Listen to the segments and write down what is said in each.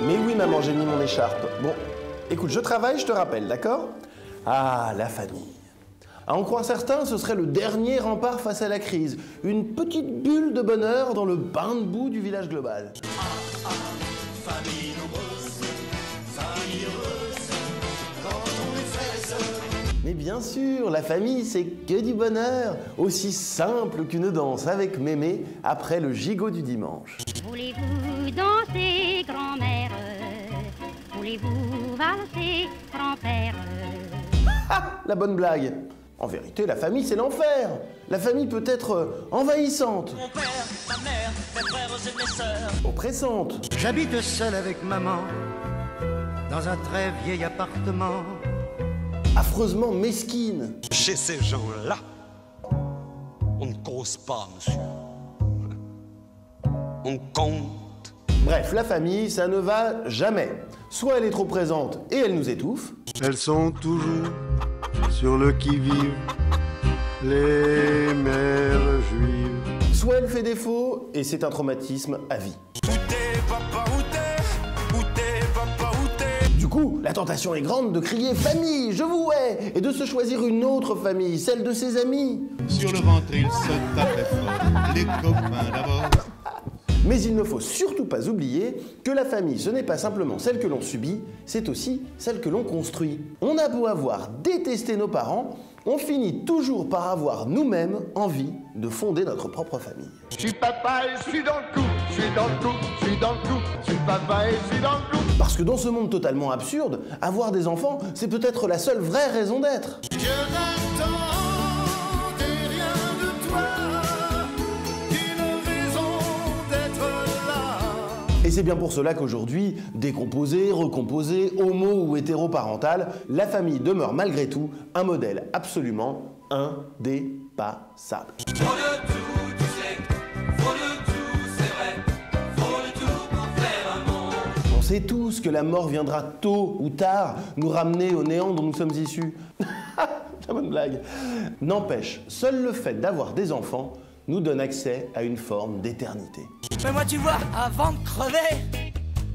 Mais oui, maman, j'ai mis mon écharpe. Bon, écoute, je travaille, je te rappelle, d'accord? Ah, la famille. À en croire certains, ce serait le dernier rempart face à la crise. Une petite bulle de bonheur dans le bain de boue du village global. Famille nombreuse, famille heureuse, quand on est frères et sœurs. Mais bien sûr, la famille, c'est que du bonheur. Aussi simple qu'une danse avec mémé après le gigot du dimanche. Voulez-vous danser, grand-mère? Voulez-vous valser, grand-père? Ah, la bonne blague. En vérité, la famille, c'est l'enfer. La famille peut être envahissante, Mon père, ma mère, mes frères et mes sœurs. oppressante, J'habite seul avec maman dans un très vieil appartement. affreusement mesquine. Chez ces gens-là, on ne cause pas, monsieur. On compte. Bref, la famille, ça ne va jamais. Soit elle est trop présente et elle nous étouffe, Elles sont toujours sur le qui-vive, les mères juives. soit elle fait défaut et c'est un traumatisme à vie. Où t'es, papa, où t'es? Où t'es, papa, où t'es? Du coup, la tentation est grande de crier « Famille, je vous hais !» et de se choisir une autre famille, celle de ses amis. Sur le ventre, il se tapait fort, les copains d'abord. Mais il ne faut surtout pas oublier que la famille, ce n'est pas simplement celle que l'on subit, c'est aussi celle que l'on construit. On a beau avoir détesté nos parents, on finit toujours par avoir nous-mêmes envie de fonder notre propre famille. Je suis papa et je suis dans le coup, je suis dans le coup, je suis dans le coup, je suis papa et je suis dans le coup. Parce que dans ce monde totalement absurde, avoir des enfants, c'est peut-être la seule vraie raison d'être. Je n'attendais rien de toi, une raison d'être là. Et c'est bien pour cela qu'aujourd'hui, décomposée, recomposée, homo ou hétéroparentale, la famille demeure malgré tout un modèle absolument indépassable. Faut le tout, tu sais, faut le tout, c'est vrai, faut le tout pour faire un monde. On sait tous que la mort viendra tôt ou tard nous ramener au néant dont nous sommes issus. La bonne blague. N'empêche, seul le fait d'avoir des enfants nous donne accès à une forme d'éternité. Mais moi tu vois, avant de crever,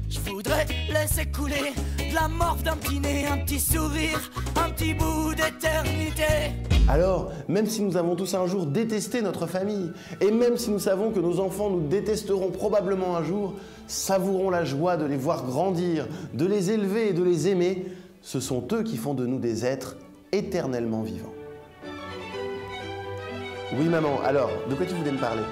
je voudrais laisser couler de la morve d'un petit nez, un petit sourire, un petit bout d'éternité. Alors, même si nous avons tous un jour détesté notre famille, et même si nous savons que nos enfants nous détesteront probablement un jour, savourons la joie de les voir grandir, de les élever et de les aimer. Ce sont eux qui font de nous des êtres éternellement vivants. Oui maman, alors, de quoi tu voulais me parler ?